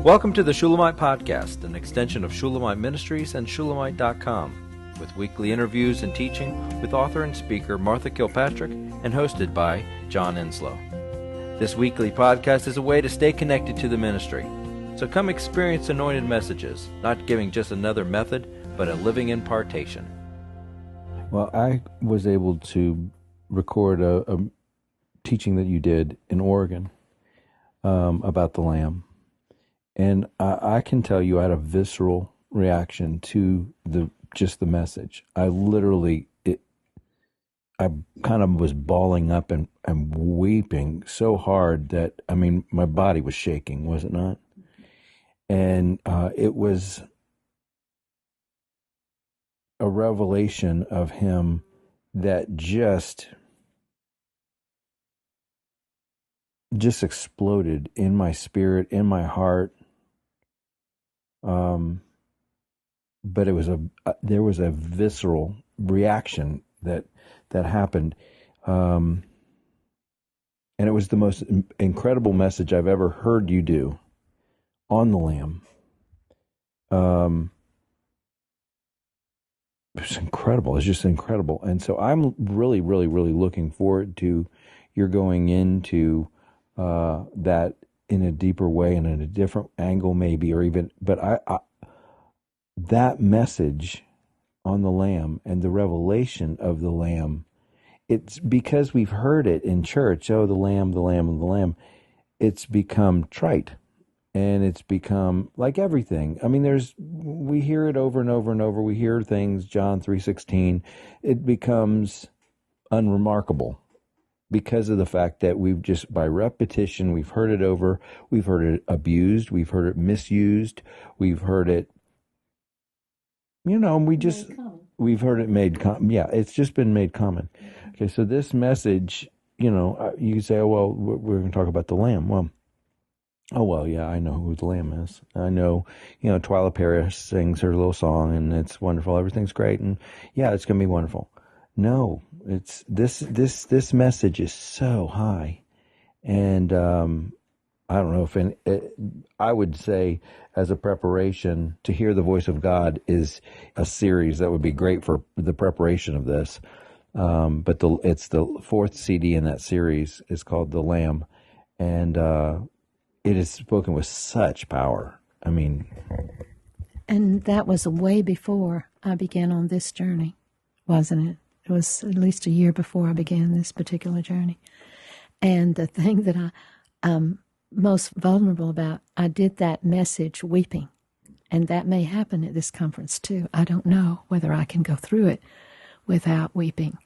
Welcome to the Shulamite Podcast, an extension of Shulamite Ministries and Shulamite.com, with weekly interviews and teaching with author and speaker Martha Kilpatrick and hosted by John Enslow. This weekly podcast is a way to stay connected to the ministry. So come experience anointed messages, not giving just another method, but a living impartation. Well, I was able to record a teaching that you did in Oregon about the Lamb. And I can tell you I had a visceral reaction to the message. I kind of was balling up and weeping so hard that, my body was shaking, was it not? And it was a revelation of him that just exploded in my spirit, in my heart. But there was a visceral reaction that happened. And it was the most incredible message I've ever heard you do on the Lamb. It's incredible. It's just incredible. And so I'm really, really, really looking forward to your going into that in a deeper way and in a different angle maybe, or even, but I that message on the Lamb and the revelation of the Lamb, it's because we've heard it in church, oh, the Lamb, the Lamb, and the Lamb, it's become trite. And it's become like everything. We hear it over and over and over. We hear things, John 3:16. It becomes unremarkable because of the fact that we've just, by repetition, we've heard it over. We've heard it abused. We've heard it misused. We've heard it, we've heard it made common. Yeah, it's just been made common. Okay, so this message, you say, oh, well, we're going to talk about the Lamb. Well, yeah, I know who the Lamb is. I know, Twyla Paris sings her little song, and it's wonderful. Everything's great, and yeah, it's going to be wonderful. No, it's this message is so high, and I don't know if I would say as a preparation to hear the voice of God is a series that would be great for the preparation of this. But it's the fourth CD in that series is called The Lamb, and it is spoken with such power. And that was way before I began on this journey, wasn't it? It was at least a year before I began this particular journey. And the thing that I'm most vulnerable about, I did that message weeping. And that may happen at this conference too. I don't know whether I can go through it without weeping.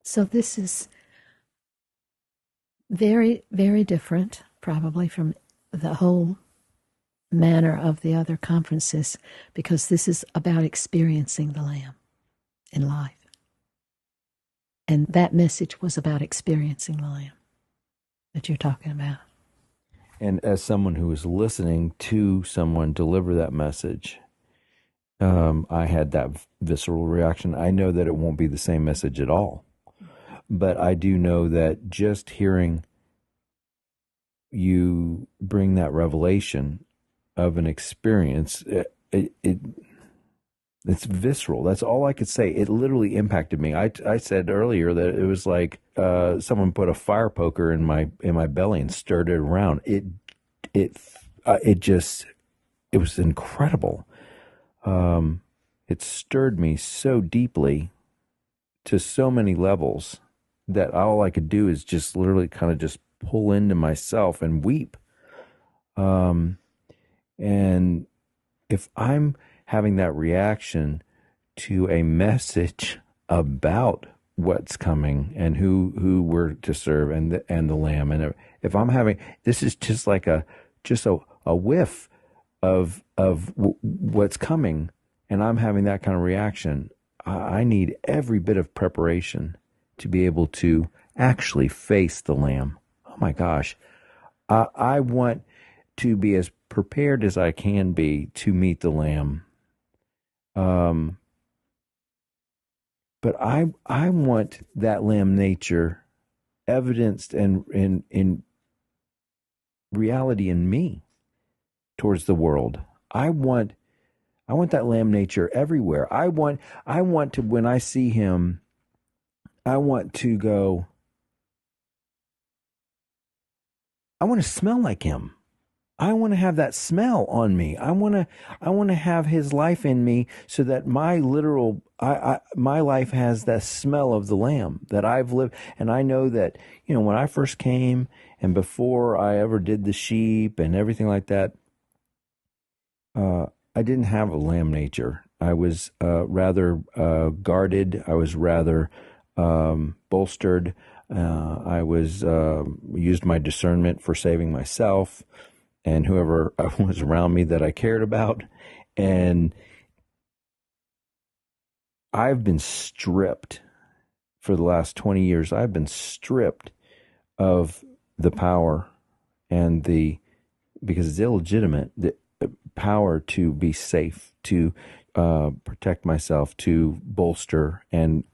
So this is very, very different, probably, from the whole manner of the other conferences, because this is about experiencing the Lamb in life. And that message was about experiencing the Lamb that you're talking about. And as someone who was listening to someone deliver that message, I had that visceral reaction. I know that it won't be the same message at all. But I do know that just hearing you bring that revelation of an experience, it's visceral. That's all I could say. It literally impacted me. I said earlier that it was like someone put a fire poker in my belly and stirred it around. It was incredible. It stirred me so deeply to so many levels that all I could do is just literally kind of just pull into myself and weep. And if I'm having that reaction to a message about what's coming and who we're to serve and the Lamb, and if I'm having, this is just like a whiff of what's coming, and I'm having that kind of reaction, I need every bit of preparation to be able to actually face the Lamb. Oh my gosh. I want to be as prepared as I can be to meet the Lamb. But I want that Lamb nature evidenced and in reality in me. towards the world. I want that lamb nature everywhere. I want to, when I see him, I want to go, I want to smell like him. I want to have that smell on me. I want to have his life in me, so that my life has that smell of the lamb that I've lived. And I know that, when I first came and before I ever did the sheep and everything like that, I didn't have a lamb nature. I was rather guarded. I was rather bolstered. I was used my discernment for saving myself and whoever was around me that I cared about. And I've been stripped for the last 20 years. I've been stripped of the power and because it's illegitimate, the power to be safe, to protect myself, to bolster and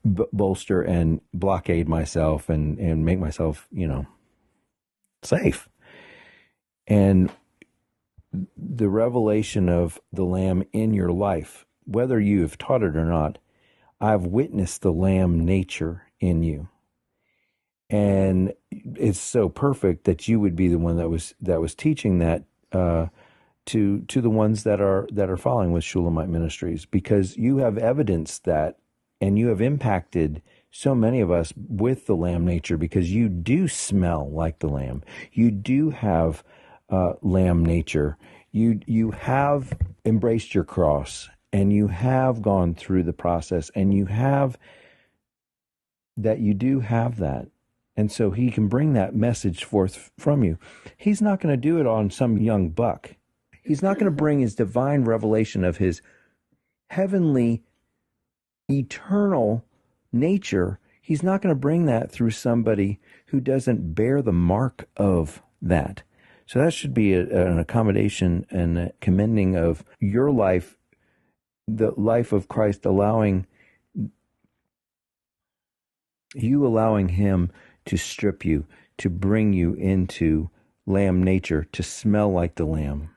blockade myself and make myself, safe. And the revelation of the Lamb in your life, whether you have taught it or not, I've witnessed the Lamb nature in you. And it's so perfect that you would be the one that was teaching that to the ones that are following with Shulamite Ministries, because you have evidenced that, and you have impacted so many of us with the Lamb nature, because you do smell like the Lamb. You do have Lamb nature. You have embraced your cross, and you have gone through the process, and you do have that. And so he can bring that message forth from you. He's not going to do it on some young buck. He's not going to bring his divine revelation of his heavenly, eternal nature. He's not going to bring that through somebody who doesn't bear the mark of that. So that should be an accommodation and a commending of your life, the life of Christ, allowing him to strip you, to bring you into lamb nature, to smell like the lamb.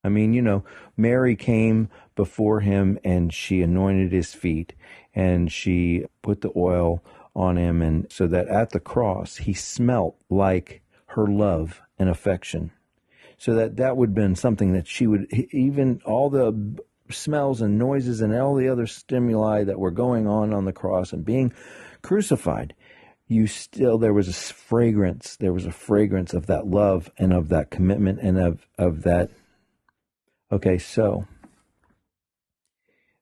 I mean, Mary came before him and she anointed his feet and she put the oil on him, and so that at the cross he smelt like her love and affection. So that would have been something that she would, even all the smells and noises and all the other stimuli that were going on the cross and being crucified, there was a fragrance of that love and of that commitment and of that. Okay, so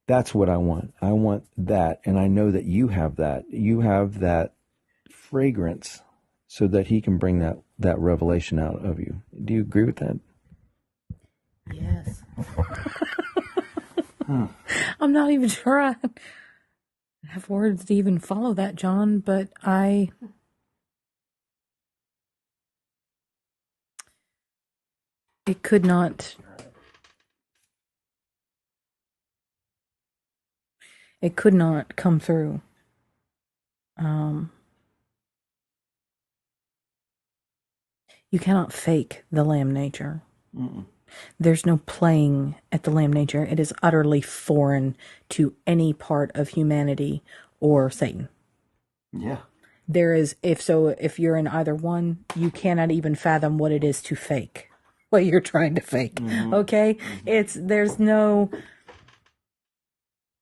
that's what I want. I want that, and I know that you have that. You have that fragrance, so that he can bring that revelation out of you. Do you agree with that? Yes. I'm not even sure I have words to even follow that, John, but it could not come through. You cannot fake the lamb nature. Mm-mm. There's no playing at the lamb nature. It is utterly foreign to any part of humanity or Satan. Yeah. There is, if you're in either one, you cannot even fathom what it is to fake what you're trying to fake. Mm-hmm. Okay? Mm-hmm.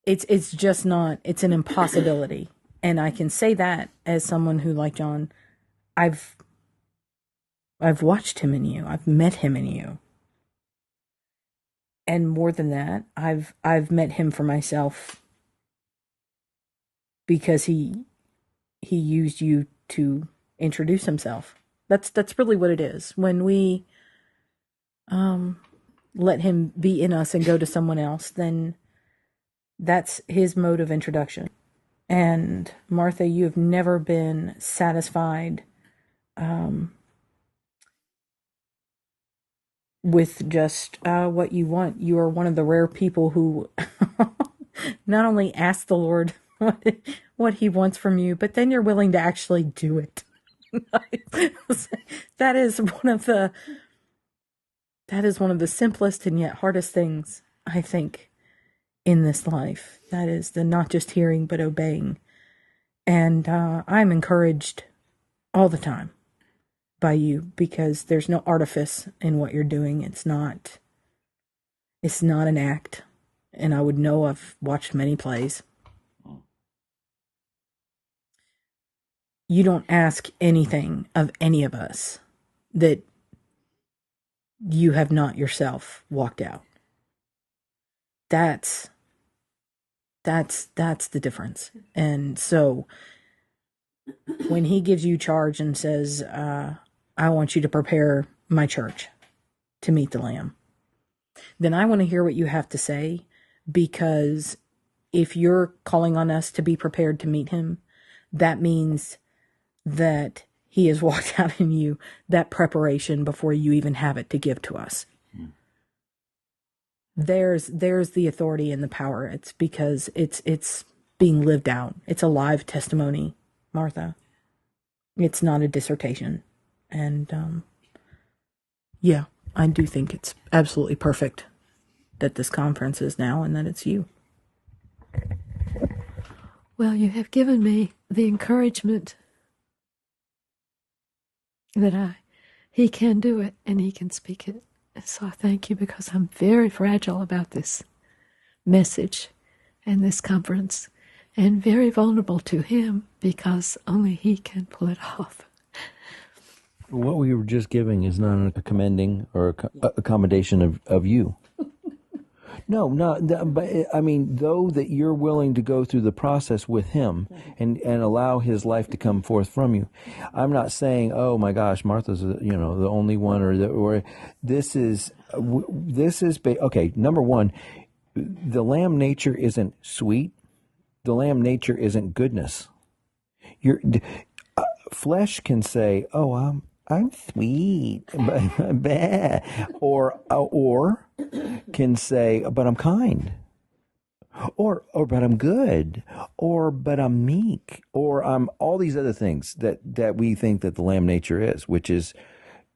It's just not, it's an impossibility. And I can say that as someone who, like John, I've watched him in you. I've met him in you. And more than that, I've met him for myself, because he used you to introduce himself. That's really what it is. When we let him be in us and go to someone else, then that's his mode of introduction. And Martha, you have never been satisfied with just what you want. You are one of the rare people who not only ask the Lord what he wants from you, but then you're willing to actually do it. That is one of the That is one of the simplest and yet hardest things, I think, in this life. That is the not just hearing, but obeying. And I'm encouraged all the time by you, because there's no artifice in what you're doing. It's not an act. And I would know, I've watched many plays. You don't ask anything of any of us that you have not yourself walked out. That's the difference. And so when he gives you charge and says, I want you to prepare my church to meet the Lamb, then I want to hear what you have to say, because if you're calling on us to be prepared to meet him, that means that he has walked out in you that preparation before you even have it to give to us. There's the authority and the power. It's because it's being lived out. It's a live testimony, Martha. It's not a dissertation. And yeah, I do think it's absolutely perfect that this conference is now and that it's you. Well, you have given me the encouragement that he can do it and he can speak it. And so I thank you, because I'm very fragile about this message and this conference, and very vulnerable to him, because only he can pull it off. What we were just giving is not a commending or a commendation of you. No, but I mean, though that you're willing to go through the process with him and allow his life to come forth from you. I'm not saying, oh my gosh, Martha's the only one, or this is okay. Number one, the lamb nature isn't sweet. The lamb nature isn't goodness. Your flesh can say, oh, I'm sweet, or can say, but I'm kind, or but I'm good, or but I'm meek, or I'm all these other things that we think that the lamb nature is, which is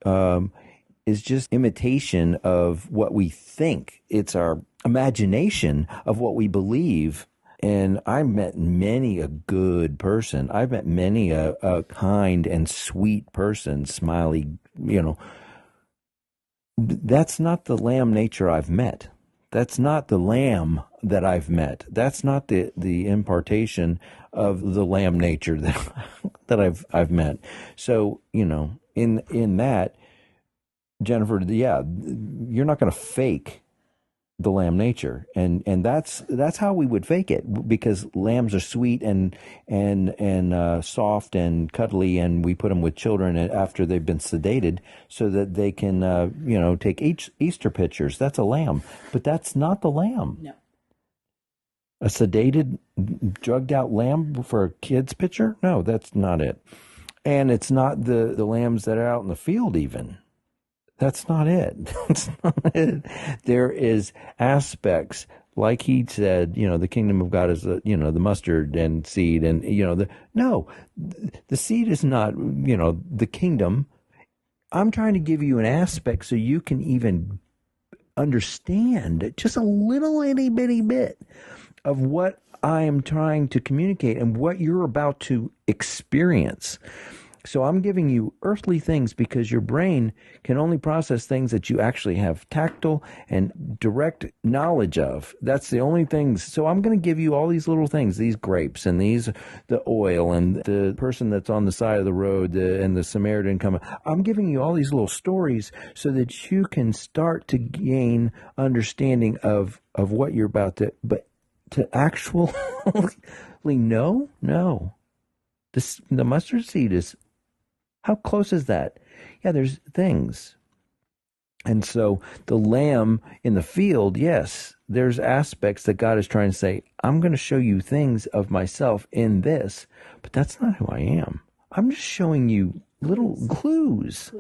just imitation of what we think. It's our imagination of what we believe. And I've met many a good person. I've met many a kind and sweet person, smiley, That's not the lamb nature I've met. That's not the lamb that I've met. That's not the impartation of the lamb nature that I've met. So, in that, Jennifer, yeah, you're not going to fake the lamb nature, and that's how we would fake it, because lambs are sweet and soft and cuddly, and we put them with children after they've been sedated so that they can take Easter pictures. That's a lamb, but that's not the lamb. No. A sedated, drugged out lamb for a kid's picture? No, that's not it. And it's not the lambs that are out in the field even. That's not it. That's not it. There is aspects, like he said, the kingdom of God is the mustard and seed, and the seed is not, the kingdom. I'm trying to give you an aspect so you can even understand just a little itty bitty bit of what I am trying to communicate and what you're about to experience. So I'm giving you earthly things because your brain can only process things that you actually have tactile and direct knowledge of. That's the only things. So I'm going to give you all these little things, these grapes and the oil and the person that's on the side of the road and the Samaritan coming. I'm giving you all these little stories so that you can start to gain understanding of what you're about to, but to actually know, no. The mustard seed is, how close is that? Yeah, there's things. And so the lamb in the field, yes, there's aspects that God is trying to say, I'm going to show you things of myself in this, but that's not who I am. I'm just showing you little clues.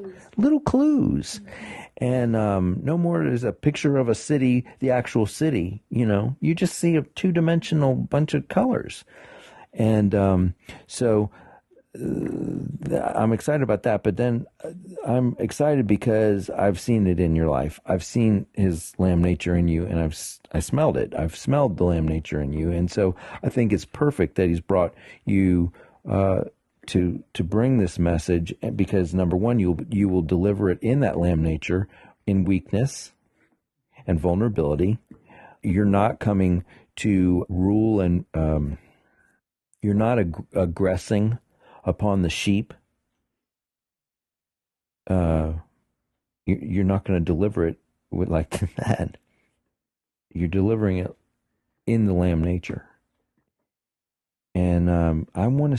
And no more is a picture of a city, the actual city, you just see a two-dimensional bunch of colors. And so I'm excited about that, but then I'm excited because I've seen it in your life. I've seen his lamb nature in you, and I smelled it. I've smelled the lamb nature in you, and so I think it's perfect that he's brought you to bring this message, because number one, you will deliver it in that lamb nature, in weakness and vulnerability. You're not coming to rule, and you're not aggressing upon the sheep. You're not going to deliver it like that. You're delivering it in the lamb nature. And I want to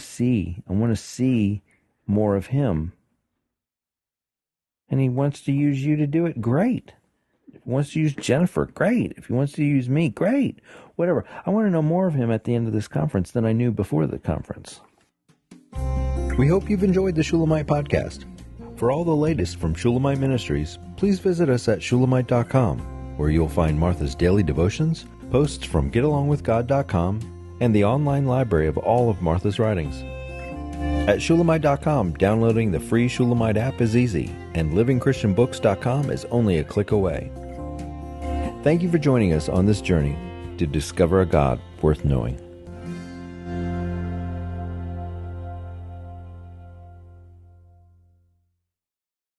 see more of him. And he wants to use you to do it, great. If he wants to use Jennifer, great. If he wants to use me, great. Whatever. I want to know more of him at the end of this conference than I knew before the conference. We hope you've enjoyed the Shulamite podcast. For all the latest from Shulamite Ministries, please visit us at Shulamite.com, where you'll find Martha's daily devotions, posts from GetAlongWithGod.com, and the online library of all of Martha's writings. At Shulamite.com, downloading the free Shulamite app is easy, and LivingChristianBooks.com is only a click away. Thank you for joining us on this journey to discover a God worth knowing.